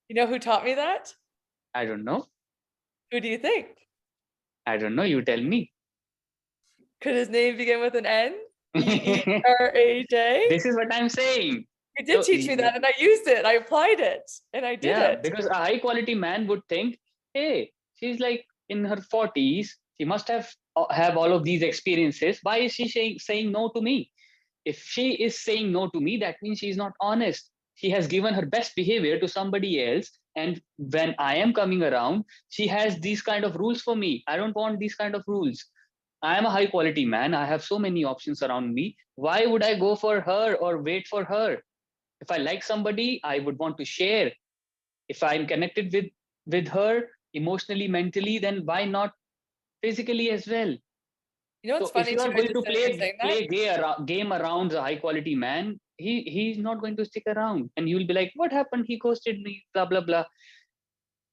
You know who taught me that? I don't know. Who do you think? I don't know. You tell me. Could his name begin with an N? This Neeraj? is what I'm saying. You did So teach me that, and I used it. I applied it, and I did yeah, it. because a high quality man would think, hey, she's like in her 40s. She must have all of these experiences. Why is she saying no to me? If she is saying no to me, that means she's not honest. She has given her best behavior to somebody else. And when I am coming around, she has these kind of rules for me. I don't want these kind of rules. I am a high quality man. I have so many options around me. Why would I go for her or wait for her? If I like somebody, I would want to share. If I'm connected with her emotionally, mentally, then why not physically as well? You know what's So if funny you too? are I going just to said you're saying that. game around a high quality man, he's not going to stick around, and you'll be like, "What happened? He ghosted me." Blah blah blah.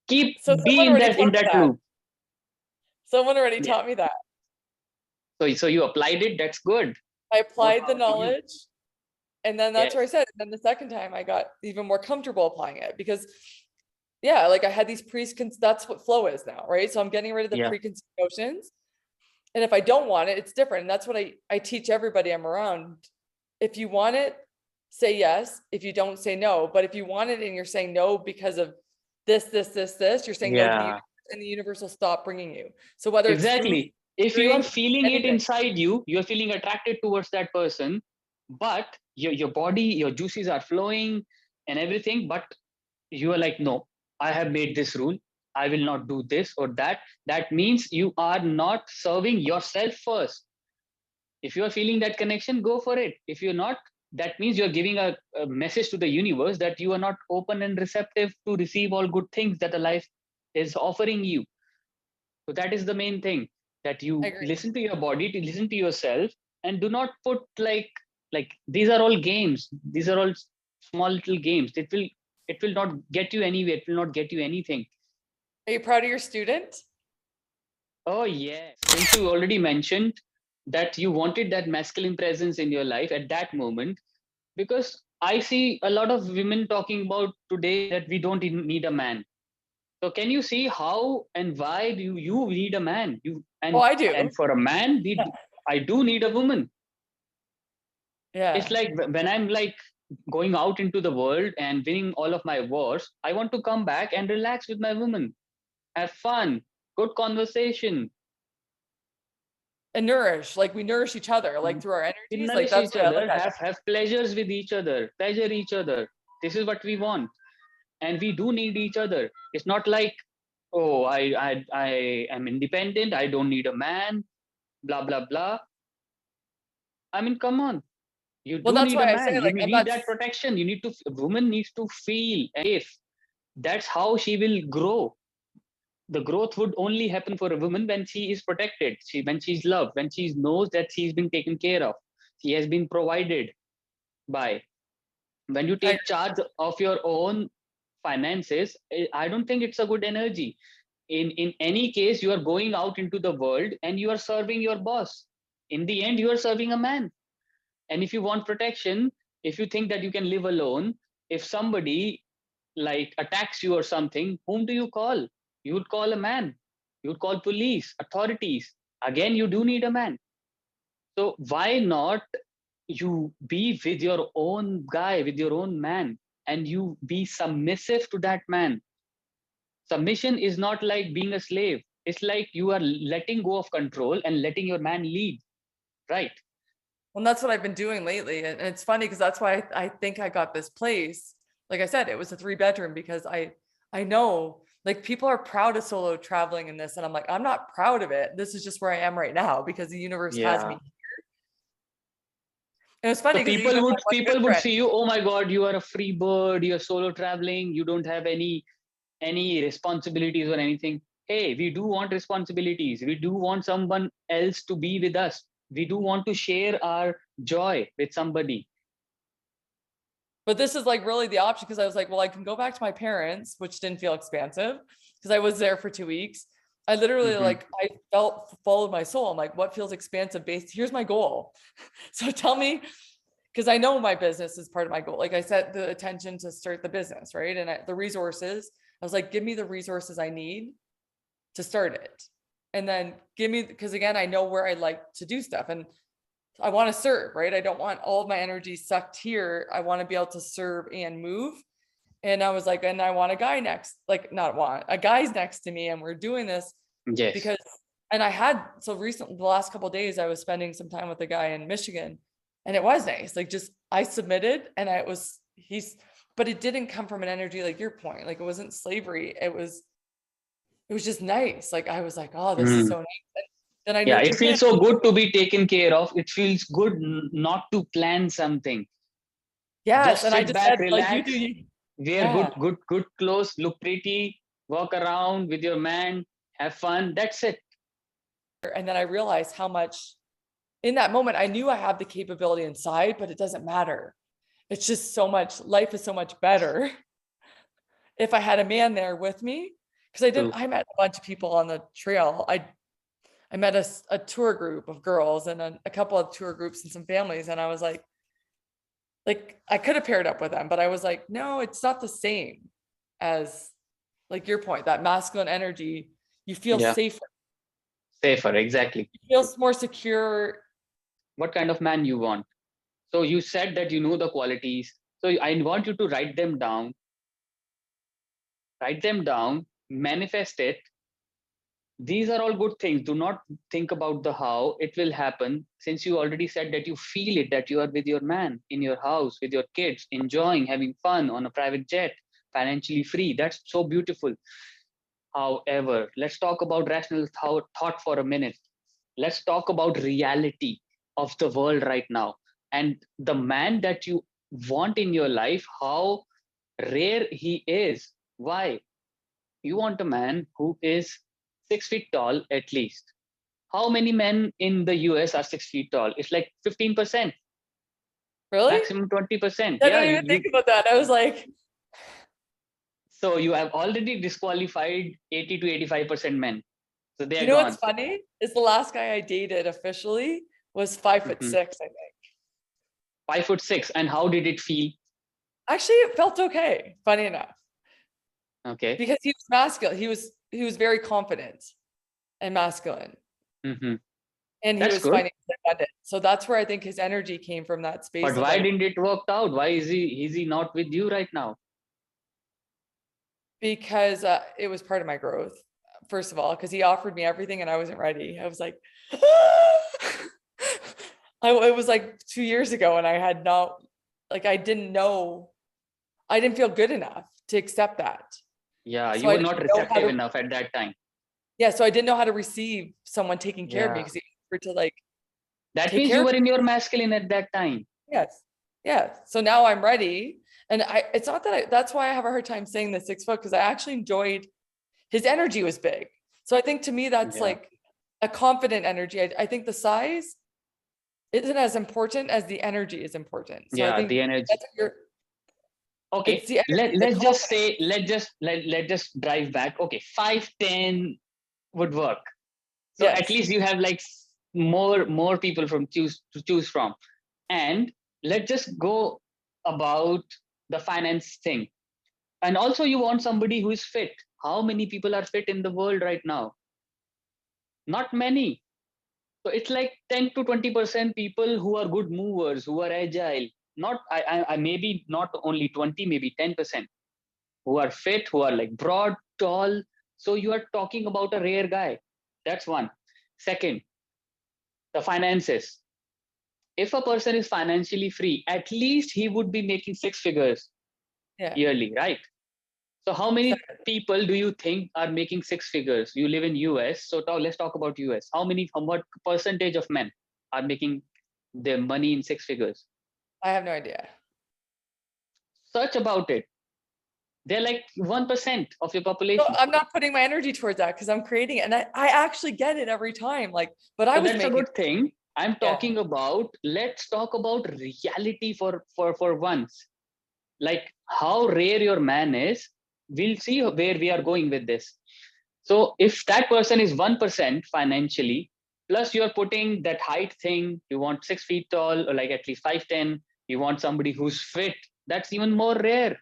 Keep So be someone in already that taught me that. loop. Someone already Yeah. taught me that. So you applied it. That's good. I More applied the power to you. knowledge, and then that's where I Yes. said. And then the second time, I got even more comfortable applying it because, yeah, like I had these preconceived. That's what flow is now, right? So I'm getting rid of the Yeah. preconceived notions, and if I don't want it, it's different. And that's what I teach everybody I'm around. If you want it, say yes. If you don't, say no. But if you want it and you're saying no because of this, you're saying no to the Yeah. universe, and the universe will stop bringing you. So whether it's food, Exactly. If you are drink, feeling it anything. inside you, you're feeling attracted towards that person, but your body, your juices are flowing and everything, but you are like, no, I have made this rule. I will not do this or that. That means you are not serving yourself first. If you are feeling that connection, go for it. If you're not, that means you're giving a message to the universe that you are not open and receptive to receive all good things that a life is offering you. So that is the main thing, that I you agree. listen to your body, to listen to yourself, and do not put like these are all games. These are all small little games. It will not get you anywhere. It will not get you anything. Are you proud of your student? Oh yes, since you already mentioned that you wanted that masculine presence in your life at that moment, because I see a lot of women talking about today that we don't even need a man. So can you see how and why do you need a man? You Oh, I and do. for a man, I do need a woman. It's Yeah. like when I'm like going out into the world and winning all of my wars, I want to come back and relax with my woman, have fun, good conversation. And nourish, like we nourish each other, like through our We energies. Like nourish that's each the way I look other, at it. have pleasures with each other, pleasure each other. This is what we want, and we do need each other. It's not like, oh, I am independent. I don't need a man. Blah blah blah. I mean, come on. You Well, do that's need a why I say man. You like, and need that that's protection. You need to. A woman needs to feel safe. That's how she will grow. The growth would only happen for a woman when she is protected. When she's loved. When she knows that she's been taken care of. She has been provided by. When you I take charge of your own finances, I don't think it's a good energy. In any case, you are going out into the world and you are serving your boss. In the end, you are serving a man. And if you want protection, if you think that you can live alone, if somebody like attacks you or something, whom do you call? You would call a man. You would call police, authorities. Again, you do need a man. So why not you be with your own guy, with your own man, and you be submissive to that man? Submission is not like being a slave. It's like you are letting go of control and letting your man lead, right? Well, that's what I've been doing lately. And it's funny because that's why I think I got this place. Like I said, it was a 3 bedroom because I know like people are proud of solo traveling in this. And I'm like, I'm not proud of it. This is just where I am right now because the universe has Yeah. me. And it's funny So because even my one good people would friend, see you, oh my God, you are a free bird, you're solo traveling, you don't have any responsibilities or anything. Hey, we do want responsibilities. We do want someone else to be with us. We do want to share our joy with somebody. but this is like really the option because I was like, well, I can go back to my parents, which didn't feel expansive because I was there for 2 weeks. I literally Hmm. like I felt followed my soul. I'm like, what feels expansive based? Here's my goal. So tell me, because I know my business is part of my goal. Like I set the attention to start the business, right? And the resources, I was like, give me the resources I need to start it. And then give me, because again, I know where I like to do stuff and I want to serve, right? I don't want all of my energy sucked here. I want to be able to serve and move. And I was like, and I want a guy next, like not want, a guy's next to me. And we're doing this Yes. because, and I had, so recently, the last couple of days, I was spending some time with a guy in Michigan and it was nice. Like just, I submitted and but it didn't come from an energy like your point. Like it wasn't slavery. It was just nice. Like I was like, oh, this is so nice. And then I Yeah, it nurtured him. feels so good to be taken care of. It feels good not to plan something. Yes. Just And I sit just back, said, like you relax, do, you. wear good clothes, look pretty, walk around with your man, have fun. That's it. And then I realized how much in that moment, I knew I have the capability inside, but it doesn't matter. It's just so much, life is so much better if I had a man there with me. Because I met a bunch of people on the trail. I met a tour group of girls and a couple of tour groups and some families. And I was like I could have paired up with them, but I was like, no, it's not the same as like your point, that masculine energy. You feel safer. Safer, exactly. You feel more secure. What kind of man you want? So you said that you know the qualities. So I want you to write them down, manifest it. These are all good things. Do not think about the how it will happen, since you already said that you feel it, that you are with your man in your house, with your kids, enjoying, having fun on a private jet, financially free. That's so beautiful. However, let's talk about rational thought for a minute. Let's talk about reality of the world right now. And the man that you want in your life, how rare he is. Why? You want a man who is 6 feet tall at least. How many men in the US are 6 feet tall? It's like 15%. Really? Maximum 20%. I Yeah. didn't even think about that. I was like, so you have already disqualified 80 to 85% men. So they are know gone. what's funny is the last guy I dated officially was 5'6", I think. 5'6". And how did it feel? Actually, it felt okay, funny enough. Okay. Because he was masculine. He was very confident and masculine. And he was financially abundant. So that's where I think his energy came from, that space. But why didn't it work out? Why is he not with you right now? Because it was part of my growth, first of all, because he offered me everything and I wasn't ready. I was like, it was like 2 years ago and I had not, like, I didn't feel good enough to accept that. Yeah, so you were not receptive enough at that time. Yeah, so I didn't know how to receive someone taking care of me, because he offered to like. That means you were in your masculine at that time. Yes. Yeah. So now I'm ready. And it's not that that's why I have a hard time saying the 6 foot, because I actually enjoyed his energy was big. So I think to me, that's like a confident energy. I think the size isn't as important as the energy is important. So I think the energy. Okay, let's just drive back. Okay, 5'10" would work. So at least you have like more people to choose from. And let's just go about the finance thing. And also you want somebody who is fit. How many people are fit in the world right now? Not many. So it's like 10 to 20% people who are good movers, who are agile. Not I maybe not only 20, maybe 10%, who are fit, who are like broad, tall. So you are talking about a rare guy. That's one. Second, the finances. If a person is financially free, at least he would be making 6 figures yearly, right? So how many people do you think are making 6 figures? You live in US, so let's talk about US. What percentage of men are making their money in 6 figures? I have no idea. Search about it. They're like 1% of your population. So I'm not putting my energy towards that because I'm creating it, and I actually get it every time. Like, but I was that's a good thing. I'm talking about. Let's talk about reality for once. Like how rare your man is. We'll see where we are going with this. So if that person is 1% financially, plus you're putting that height thing, you want 6 feet tall or like at least 5'10", You want somebody who's fit. That's even more rare.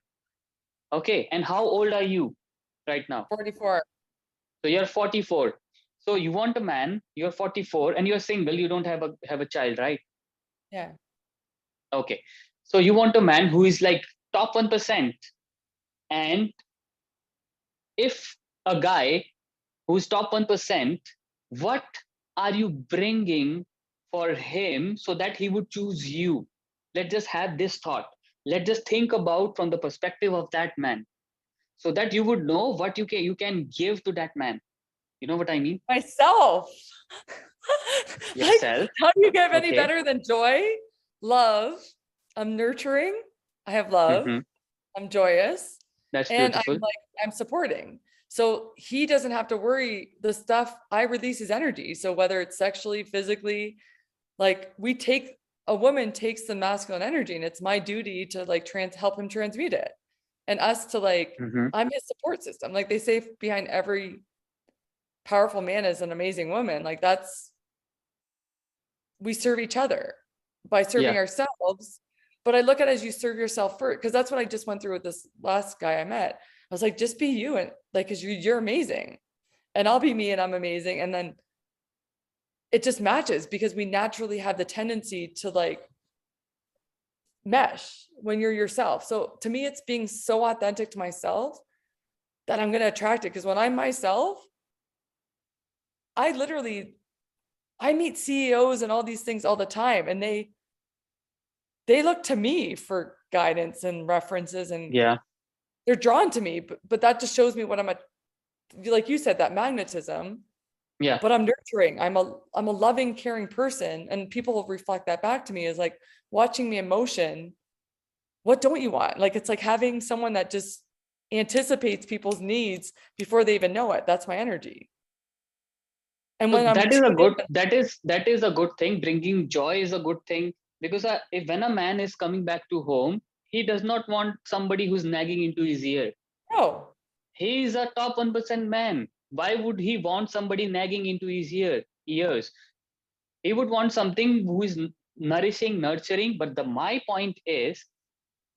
Okay. And how old are you right now? 44. So you're 44. So you want a man, you're 44 and you're single, you don't have a child, right? Yeah. Okay. So you want a man who is like top 1%. And if a guy who's top 1%, what are you bringing for him so that he would choose you? Let's just have this thought. Let's just think about from the perspective of that man so that you would know what you can give to that man. You know what I mean? Myself. Like, Yourself. how do you get any Okay. better than joy, love? I'm nurturing. I have love. Hmm. I'm joyous. That's And beautiful. I'm supporting. So he doesn't have to worry the stuff. I release his energy. So whether it's sexually, physically, like a woman takes the masculine energy and it's my duty to like help him transmute it. And us to like, Hmm. I'm his support system. Like they say behind every powerful man is an amazing woman. Like we serve each other by serving Yeah. ourselves. But I look at it as you serve yourself first, because that's what I just went through with this last guy I met. I was like, just be you, and like, because you're amazing, and I'll be me, and I'm amazing, and then it just matches because we naturally have the tendency to like mesh when you're yourself. So to me, it's being so authentic to myself that I'm going to attract it. Because when I'm myself, I meet CEOs and all these things all the time, and they look to me for guidance and references, and Yeah. they're drawn to me. But that just shows me what like you said, that magnetism. Yeah. But I'm nurturing. I'm a loving, caring person, and people will reflect that back to me as like watching me in motion. What don't you want? Like it's like having someone that just anticipates people's needs before they even know it. That's my energy. And So when I'm that is a tuned in, good, that is a good thing. Bringing joy is a good thing, because if when a man is coming back to home, he does not want somebody who's nagging into his ear. no, He is a top 1% man. Why would he want somebody nagging into his ears? He would want something who is nourishing, nurturing. But my point is,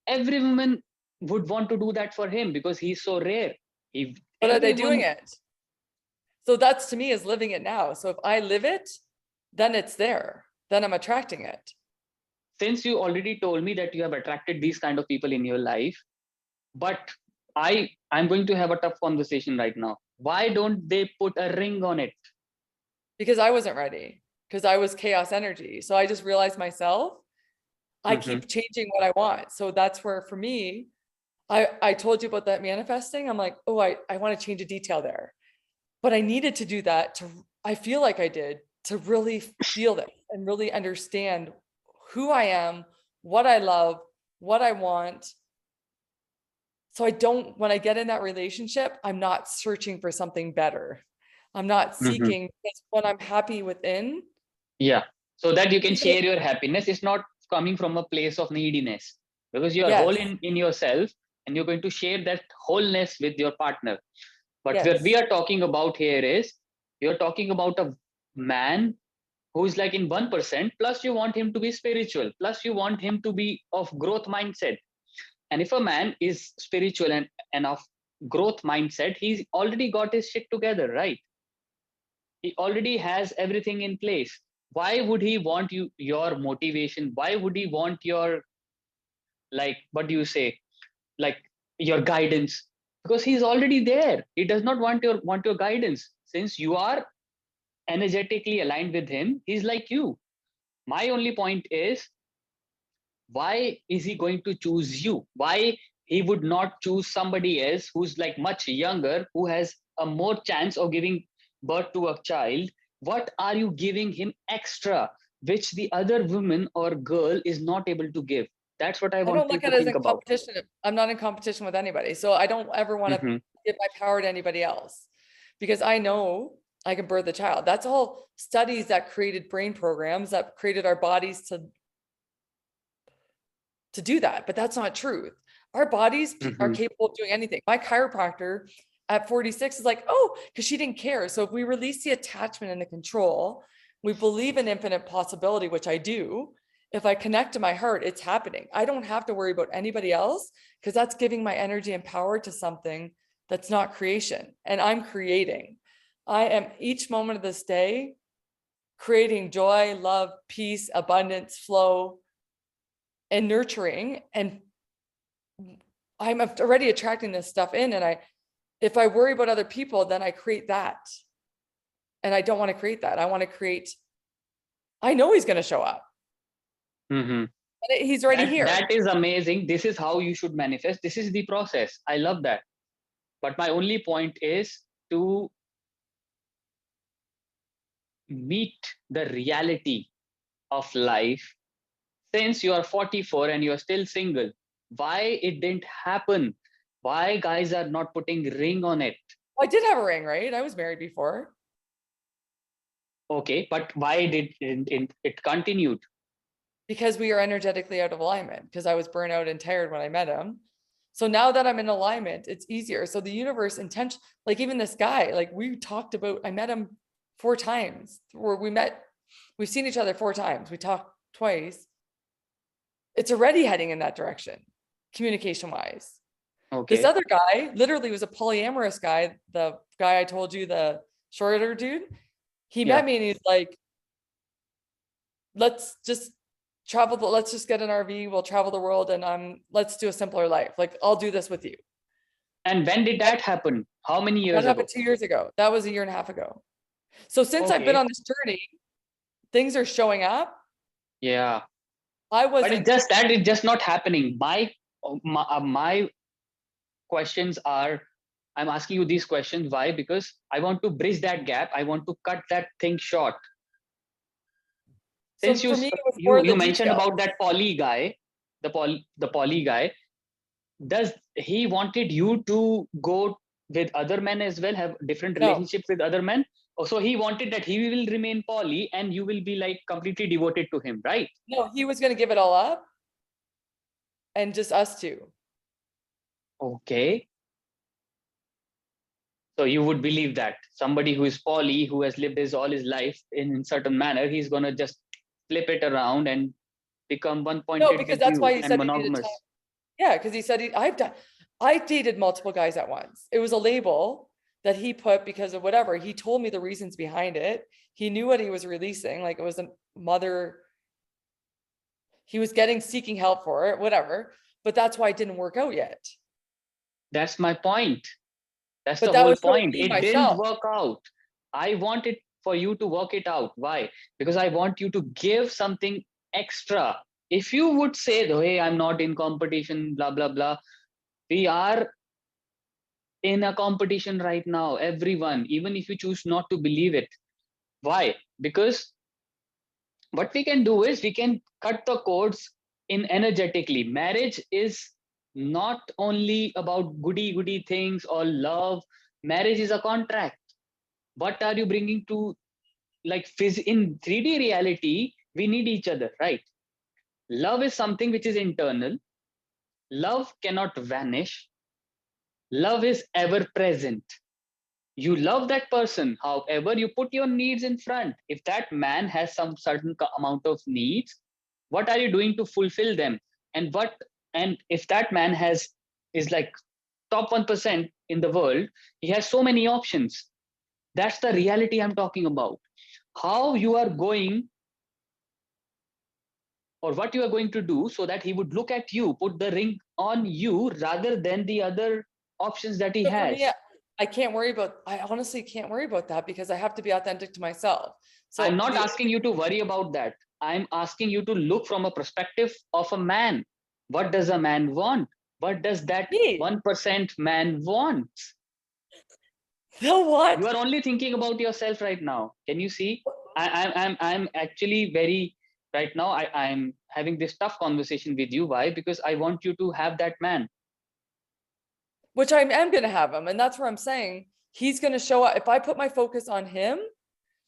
every woman would want to do that for him because he's so rare. If but are they everyone, doing it? So that's to me is living it now. So if I live it, then it's there. Then I'm attracting it. since you already told me that you have attracted these kind of people in your life, but I'm going to have a tough conversation right now. Why don't they put a ring on it? Because I wasn't ready, because I was chaos energy. So I just realized myself, I Hmm. keep changing what I want. So that's where for me, I told you about that manifesting. I'm like, oh, I want to change a detail there. But I needed to do that I feel like I did to really feel it and really understand who I am, what I love, what I want. So when I get in that relationship, I'm not searching for something better. I'm not Hmm. seeking, because when I'm happy within, Yeah. So that you can even if, share your happiness. It's not coming from a place of neediness, because you are whole yes, in yourself, and you're going to share that wholeness with your partner. But what we yes. are talking about here is, you're talking about a man who's like in 1%, plus you want him to be spiritual, plus you want him to be of growth mindset. And if a man is spiritual and of growth mindset, he's already got his shit together, right? He already has everything in place. Why would he want your motivation? Why would he want your, like, what do you say, like, your guidance? Because he's already there. He does not want your guidance. Since you are energetically aligned with him, he's like you. My only point is, why is he going to choose you? Why he would not choose somebody else who's like much younger, who has a more chance of giving birth to a child? What are you giving him extra, which the other woman or girl is not able to give? That's what I I want don't you look at to it as think in about. competition. I'm not in competition with anybody. So I don't ever want to Hmm. give my power to anybody else, because I know I can birth a child. That's all studies that created brain programs that created our bodies to do that. But that's not truth. Our bodies are Hmm. capable of doing anything. My chiropractor at 46 is like, oh, because she didn't care. So if we release the attachment and the control, we believe in infinite possibility, which I do. if I connect to my heart, it's happening. I don't have to worry about anybody else because that's giving my energy and power to something that's not creation. And I'm creating. I am each moment of this day creating joy, love, peace, abundance, flow, and nurturing. And I'm already attracting this stuff in. And if I worry about other people, then I create that. And I don't want to create that. I want to create, I know he's going to show up. Mhm. He's already here. That is amazing. This is how you should manifest. This is the process. I love that. But my only point is to meet the reality of life. Since you are 44 and you are still single, why it didn't happen? Why guys are not putting ring on it? I did have a ring, right? I was married before. Okay, but why did it continued? Because we are energetically out of alignment, because I was burnt out and tired when I met him. So now that I'm in alignment, it's easier. So the universe intention, like even this guy, like we talked about, I met him 4 times, where we've seen each other 4 times. We talked twice. It's already heading in that direction, communication wise. Okay. This other guy literally was a polyamorous guy. The guy I told you, the shorter dude, he met me and he's like, let's just travel, let's just get an RV, we'll travel the world, and let's do a simpler life. Like, I'll do this with you. And when did that happen? How many years That happened ago? 2 years ago. That was a year and a half ago. So since I've been Okay. on this journey, things are showing up. Yeah. I But it's just not happening. My questions are, I'm asking you these questions. Why? Because I want to bridge that gap. I want to cut that thing short. So Since for me, it was more you the mentioned detail. about that poly guy, the poly guy, does he wanted you to go with other men as well, have different No, relationships with other men? So he wanted that he will remain poly and you will be like completely devoted to him, right? no, he was going to give it all up and just us two. Okay. So you would believe that somebody who is poly, who has lived all his life in certain manner, he's gonna just flip it around and become one No, pointed because with that's you why he and said he needed time. monogamous. Yeah, because he said I dated multiple guys at once. It was a label that he put because of whatever. He told me the reasons behind it. He knew what he was releasing. Like, it was a mother. He was seeking help for it, whatever. But that's why it didn't work out yet. That's my point. That's But the that whole was for point. me, It didn't myself. work out. I want it for you to work it out. Why? Because I want you to give something extra. If you would say, hey, I'm not in competition, blah, blah, blah. We are in a competition right now, everyone, even if you choose not to believe it. Why? Because what we can do is we can cut the cords in energetically. Marriage is not only about goody things or love. Marriage is a contract. What are you bringing to, like, in 3D reality? We need each other, right? Love is something which is internal. Love cannot vanish. Love is ever present. You love that person, however you put your needs in front. If that man has some certain amount of needs, what are you doing to fulfill them? And if that man is like top 1% in the world, he has so many options. That's the reality I'm talking about. How you are going, or what you are going to do so that he would look at you, put the ring on you rather than the other options that he So for has. me, I honestly can't worry about that because I have to be authentic to myself. So I'm not asking you to worry about that. I'm asking you to look from a perspective of a man. What does a man want? What does that me, 1% man want? they'll want. You are only thinking about yourself right now. Can you see? I'm actually very right now. I'm having this tough conversation with you. Why? Because I want you to have that man. Which I am going to have him. And that's where I'm saying he's going to show up. If I put my focus on him,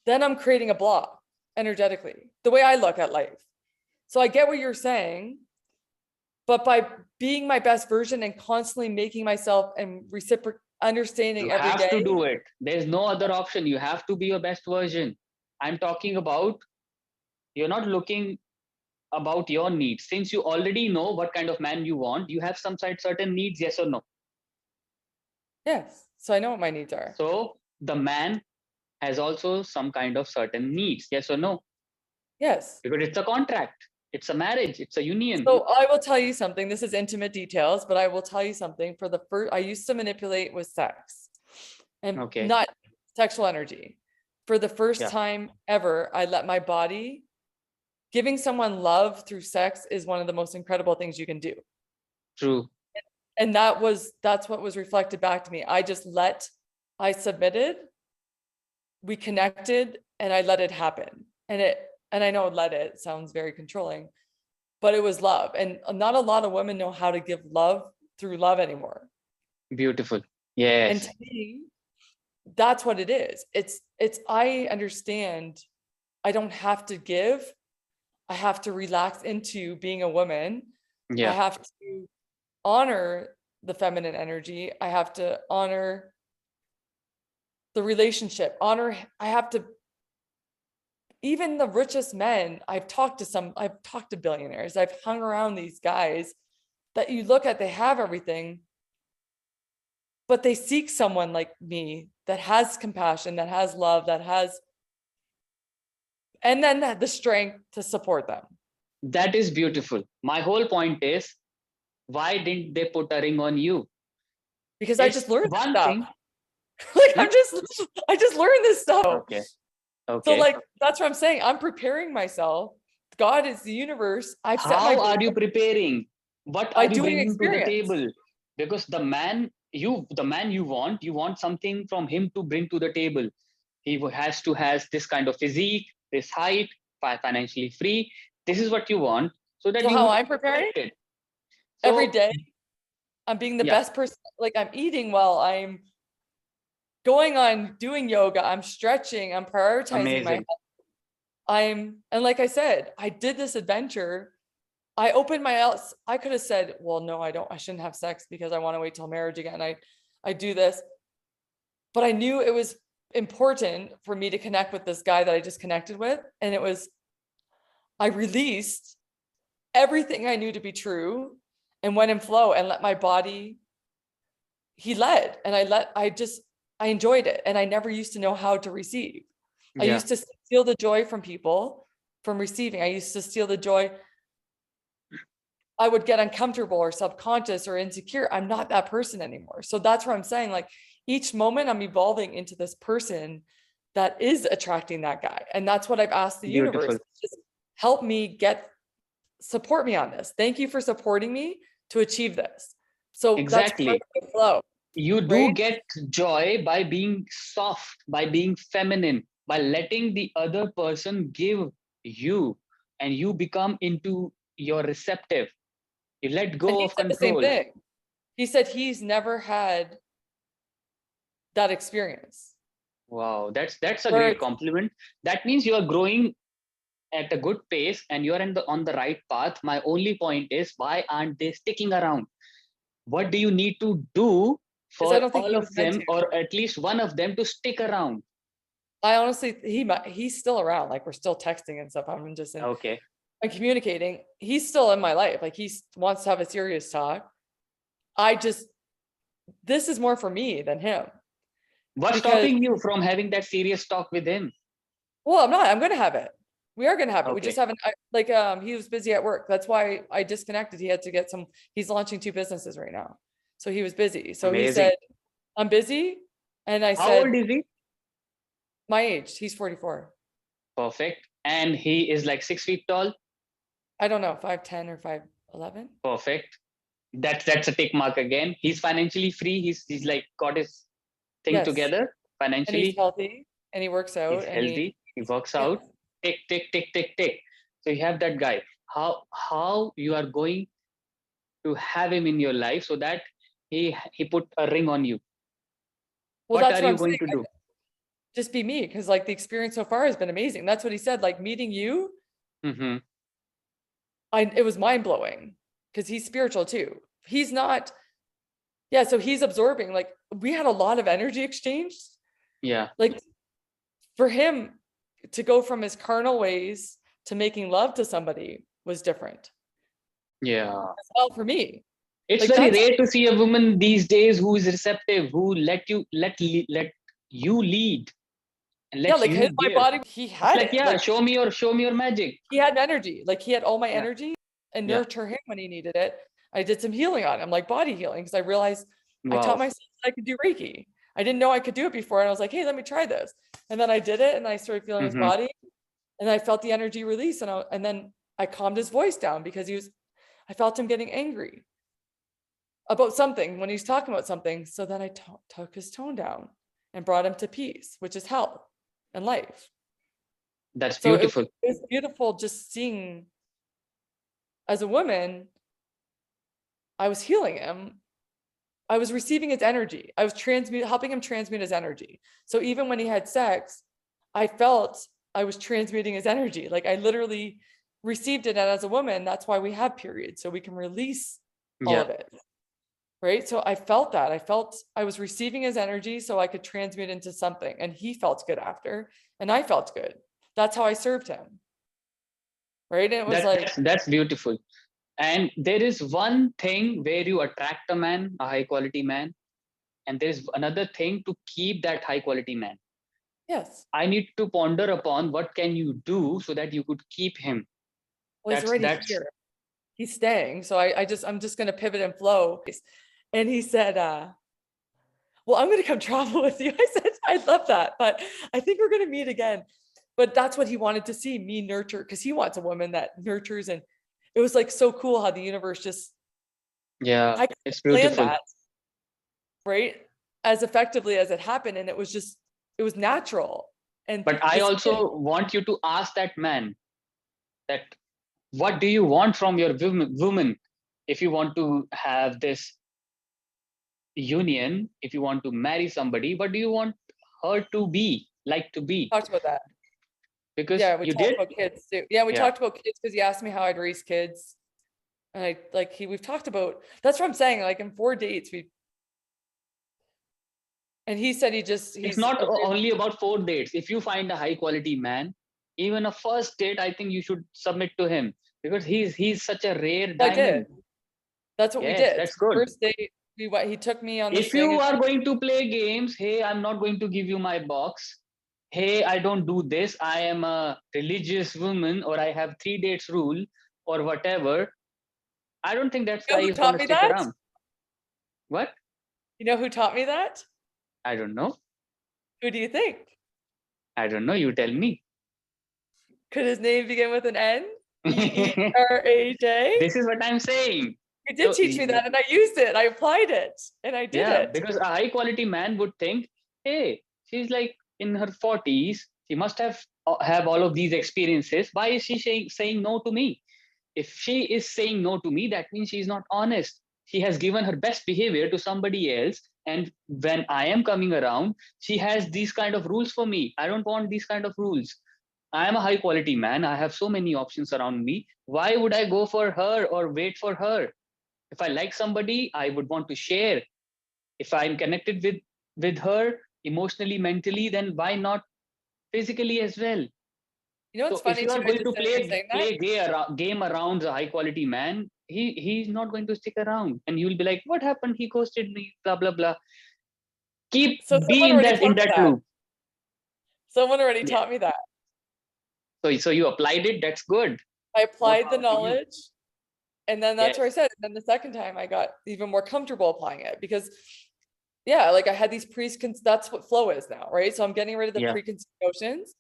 then I'm creating a block energetically, the way I look at life. So I get what you're saying, but by being my best version and constantly making myself and understanding You every have day. to do it. There's no other option. You have to be your best version. I'm talking about, you're not looking about your needs. Since you already know what kind of man you want, you have some certain needs, yes or no? Yes. So I know what my needs are. So the man has also some kind of certain needs, yes or no? Yes. Because it's a contract, it's a marriage, it's a union. So I will tell you something. This is intimate details, but I will tell you something. For the first, I used to manipulate with sex and Okay. not sexual energy. For the first Yeah. time ever, I let my body, giving someone love through sex is one of the most incredible things you can do. True. And that's what was reflected back to me. I submitted, we connected, and I let it happen. And I know let it sounds very controlling, but it was love. And not a lot of women know how to give love through love anymore. Beautiful. And Yes. to me, that's what it is. I understand I don't have to give. I have to relax into being a woman. I Yeah. have to honor the feminine energy. I have to honor the relationship. I have to, even the richest men, I've talked to billionaires. I've hung around these guys that you look at, they have everything, but they seek someone like me that has compassion, that has love, and then the strength to support them. That is beautiful. My whole point is, why didn't they put a ring on you? Because I It's just learned this one stuff. thing. Like Hmm? I just learned this stuff. Okay. So Okay. like that's what I'm saying. I'm preparing myself. God is the universe. I've set my How goal are you preparing? What by are you doing bringing to the experience. table? Because the man you want something from him to bring to the table. He has to has this kind of physique, this height, financially free. This is what you want, so that So you how will I'm be preparing protected. every So day, I'm being the yeah, best person. Like I'm eating well, I'm going on doing yoga, I'm stretching, I'm prioritizing my amazing. health. And like I said, I did this adventure. I opened my house. I could have said, well, no, I shouldn't have sex because I want to wait till marriage again. I do this. But I knew it was important for me to connect with this guy that I just connected with. And I released everything I knew to be true and went in flow and let my body, he led. And I enjoyed it. And I never used to know how to receive. I Yeah, used to steal the joy from people from receiving. I used to steal the joy. I would get uncomfortable or subconscious or insecure. I'm not that person anymore. So that's where I'm saying, like, each moment I'm evolving into this person that is attracting that guy. And that's what I've asked the universe. beautiful. Just support me on this. Thank you for supporting me to achieve this. So that's part Exactly. of the flow, You do right? get joy by being soft, by being feminine, by letting the other person give you, and you become into your receptive. You let And go he of said the same control. thing. He said he's never had that experience. Wow, that's a Where great it's, compliment. That means you are growing at a good pace and you are on the right path. My only point is, why aren't they sticking around? What do you need to do because I for don't think all he of was meant them, to. or at least one of them, to stick around? I honestly, he's still around. Like we're still texting and stuff. Okay. I'm communicating. He's still in my life. Like wants to have a serious talk. I just, this is more for me than him What's because, stopping you from having that serious talk with him? well, I'm going to have it. We are going to have it. We just Okay. haven't, he was busy at work. That's why I disconnected. He had to get he's launching 2 businesses right now. So he was busy. So he Amazing. said, I'm busy. And I How old said, is he? my age, he's 44. Perfect. And he is like 6 feet tall? I don't know, 5'10" or 5'11". Perfect. That's a tick mark again. He's financially free. He's like got his thing Yes. together And he's financially. healthy and he works He's out healthy. He works yeah. out. Tick, tick, tick, tick, tick. So you have that guy. How you are going to have him in your life so that he put a ring on you? Well, What that's are what you I'm going saying. to do? Just be me. Cause like the experience so far has been amazing. That's what he said. Like meeting you, Mm-hmm. it was mind blowing because he's spiritual too. He's not, yeah. So he's absorbing, like we had a lot of energy exchanged. Yeah. Like for him to go from his carnal ways to making love to somebody was different Yeah. as well for me. It's Like very that's rare to see a woman these days who is receptive, who let you lead and yeah, let like his you my give. body, he It's had like, it. yeah, Like show me your magic. he had energy. Like he had all my Yeah. energy and Yeah. nurture him when he needed it. I did some healing on him, like body healing, because I realized I taught Wow. myself that I could do Reiki. I didn't know I could do it before. And I was like, hey, let me try this. And then I did it and I started feeling his Hmm. body and I felt the energy release. And then I calmed his voice down because I felt him getting angry about something when he's talking about something. So then I took his tone down and brought him to peace, which is health and life. That's So beautiful. it was beautiful just seeing as a woman, I was healing him. I was receiving his energy. I was helping him transmute his energy. So even when he had sex, I felt I was transmuting his energy. Like I literally received it. And as a woman, that's why we have periods. So we can release all Yeah. of it. Right. So I felt that. I felt I was receiving his energy so I could transmute into something. And he felt good after. And I felt good. That's how I served him. Right. And it was That, like, that's beautiful. And there is one thing where you attract a man, a high quality man, and there's another thing to keep that high quality man. yes. I need to ponder upon what can you do so that you could keep him. Well, he's That's already that's here. He's staying. So I'm just gonna pivot and flow. And he said, well, I'm gonna come travel with you. I said, I love that, but I think we're gonna meet again. But that's what he wanted to see, me nurture, because he wants a woman that nurtures. And it was like so cool how the universe just, yeah, I could it's plan beautiful. that, right? As effectively as it happened. And it was natural. And But I this kid, also want you to ask that man that what do you want from your woman if you want to have this union, if you want to marry somebody, what do you want her to be like to be? talked about that. Because Yeah, we you talked did. about kids too. Yeah, we Yeah. talked about kids because he asked me how I'd raise kids. And we've talked about, that's what I'm saying. Like in 4 dates, and he said It's he's not a only about 4 dates. If you find a high quality man, even a first date, I think you should submit to him because he's such a rare I did. diamond. That's what we Yes, did. that's good. First date, he took me on the If you swing. are going to play games, hey, I'm not going to give you my box. Hey, I don't do this. I am a religious woman, or I have 3 dates rule, or whatever. I don't think that You guy know who is going taught to me stick that? around. What? You know who taught me that? I don't know. Who do you think? I don't know. You tell me. Could his name begin with an N? This Neeraj. is what I'm saying. He did So, teach me that, and I used it. I applied it, and I did yeah, it. because a high quality man would think, hey, she's like in her 40s. She must have all of these experiences. Why is she saying no to me? If she is saying no to me, that means she's not honest. She has given her best behavior to somebody else. And when I am coming around, she has these kind of rules for me. I don't want these kind of rules. I am a high quality man. I have so many options around me. Why would I go for her or wait for her? If I like somebody, I would want to share. If I'm connected with her emotionally, mentally, then why not physically as well? You know what's So if funny you too? are I going just to said you're saying that. game around a high quality man, he's not going to stick around, and you'll be like, "What happened? He ghosted me." Blah blah blah. Keep So be someone already in taught me that that. loop. Someone already Yeah. taught me that. So you applied it. That's good. I More applied the power to you. knowledge. And then that's where I Yes. said, and then the second time I got even more comfortable applying it because yeah, like I had these that's what flow is now, right? So I'm getting rid of the Yeah. preconceived notions.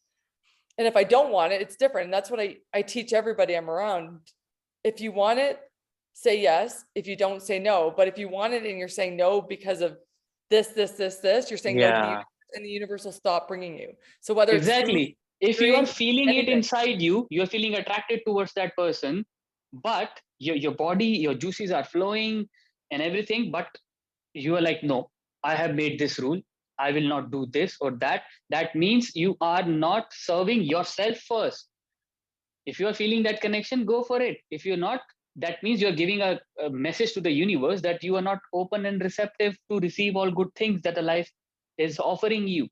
And if I don't want it, it's different. And that's what I teach everybody I'm around. If you want it, say yes. If you don't, say no. But if you want it and you're saying no because of this, you're saying no to the Yeah. universe, and the universe will stop bringing you. So whether it's food, Exactly. If you are drink, feeling it anything. inside you, you're feeling attracted towards that person, but your body, your juices are flowing and everything, but you are like, no, I have made this rule. I will not do this or that. That means you are not serving yourself first. If you are feeling that connection, go for it. If you're not, that means you're giving a message to the universe that you are not open and receptive to receive all good things that a life is offering you.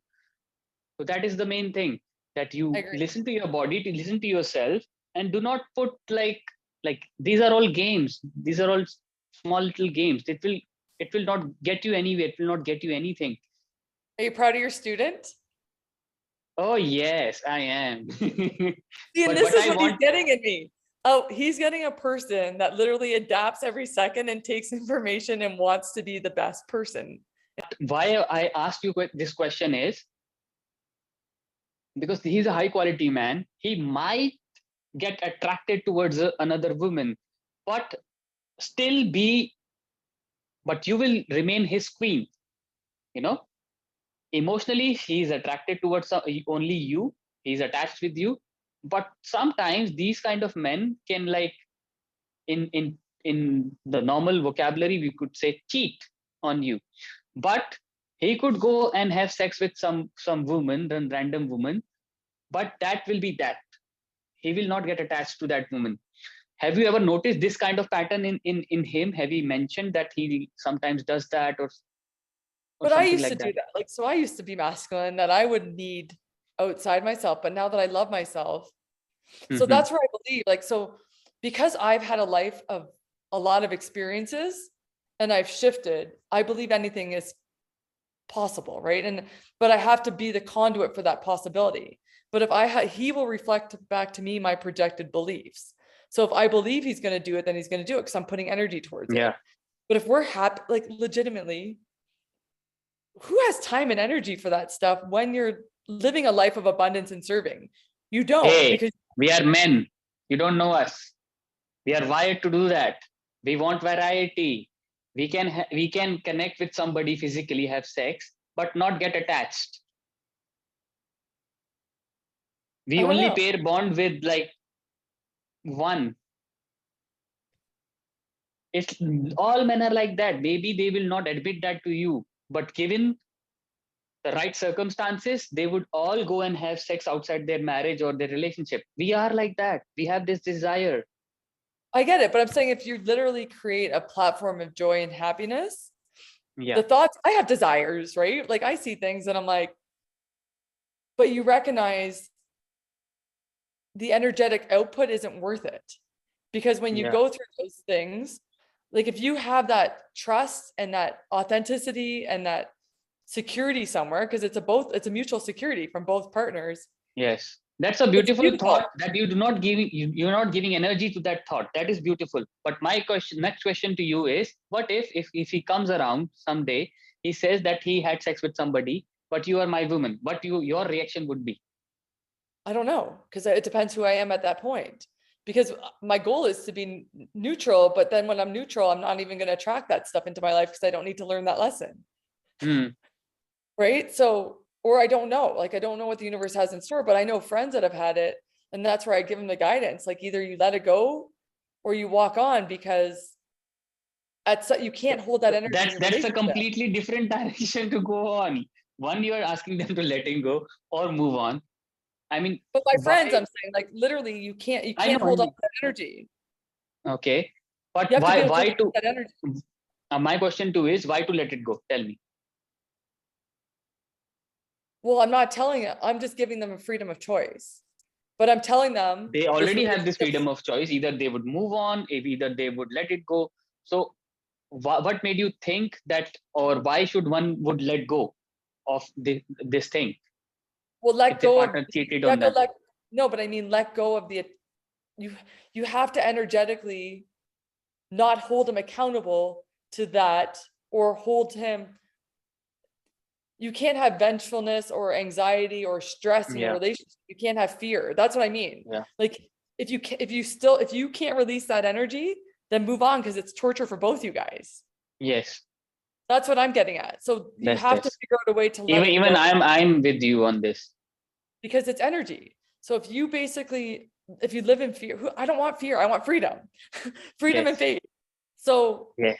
So that is the main thing, that I you agree. listen to your body, to listen to yourself, and do not put like Like, these are all games. These are all small little games. It will not get you anywhere. It will not get you anything. Are you proud of your student? Oh yes, I am. See, and But this what is I what he's want, getting at me. Oh, he's getting a person that literally adapts every second and takes information and wants to be the best person. why I asked you this question is because he's a high quality man. He might get attracted towards another woman, but still be, but you will remain his queen. You know, emotionally, he's attracted towards only you. He's attached with you. But sometimes these kind of men can, like, in the normal vocabulary, we could say cheat on you. But he could go and have sex with some woman, then random woman, but that will be that. He will not get attached to that woman. Have you ever noticed this kind of pattern in him? Have you mentioned that he sometimes does that, or But I something used to like do that? that. Like, so I used to be masculine that I would need outside myself. But now that I love myself, so Mm-hmm. that's where I believe, like, so because I've had a life of a lot of experiences and I've shifted, I believe anything is possible, right? And but I have to be the conduit for that possibility. But if he will reflect back to me my projected beliefs. So if I believe he's going to do it, then he's going to do it because I'm putting energy towards it. Yeah. But if we're happy, like legitimately, who has time and energy for that stuff when you're living a life of abundance and serving? You don't, Hey, because we are men. You don't know us. We are wired to do that. We want variety. We can connect with somebody physically, have sex, but not get attached. We I don't only know. pair bond with, like, one. It's all men are like that. Maybe they will not admit that to you, but given the right circumstances, they would all go and have sex outside their marriage or their relationship. We are like that. We have this desire. I get it, but I'm saying if you literally create a platform of joy and happiness, Yeah. the thoughts, I have desires, right? Like I see things and I'm like, but you recognize the energetic output isn't worth it. Because when you Yeah. go through those things, like if you have that trust and that authenticity and that security somewhere, because it's a mutual security from both partners, Yes. That's a it's beautiful beautiful. thought that you do not give, you're not giving energy to that thought. That is beautiful. But my next question to you is, what if he comes around someday, he says that he had sex with somebody, but you are my woman, what your reaction would be? I don't know, because it depends who I am at that point. Because my goal is to be neutral, but then when I'm neutral, I'm not even going to attract that stuff into my life because I don't need to learn that lesson. Hmm. Right. So, or I don't know, like, I don't know what the universe has in store, but I know friends that have had it. And that's where I give them the guidance. Like, either you let it go or you walk on because you can't hold that energy in your That's a relationship. completely different direction to go on. One, you are asking them to letting go or move on. I mean, But my friends, why? I'm saying, like, literally, you I know, can't I hold on know. to that energy. Okay, but You have to be able to why release to? that energy. My question too is, why to let it go? Tell me. Well, I'm not telling it, I'm just giving them a freedom of choice. But I'm telling them They this already have this relationship. freedom of choice. Either they would move on, if either they would let it go. So, what made you think that, or why should one would let go of this thing Well, if let their go of, partner cheated you on have to them? let, no, but I mean, let go of you, you have to energetically not hold him accountable to that or hold him. You can't have vengefulness or anxiety or stress in your Yeah, relationship. You can't have fear. That's what I mean. yeah, Like if you can't release that energy, then move on because it's torture for both you guys. yes, That's what I'm getting at. So you have to that's. figure out a way to let Even it even go I'm with you on this. because it's energy. So if you live in fear, I don't want fear. I want freedom, freedom and Yes, faith. So yes.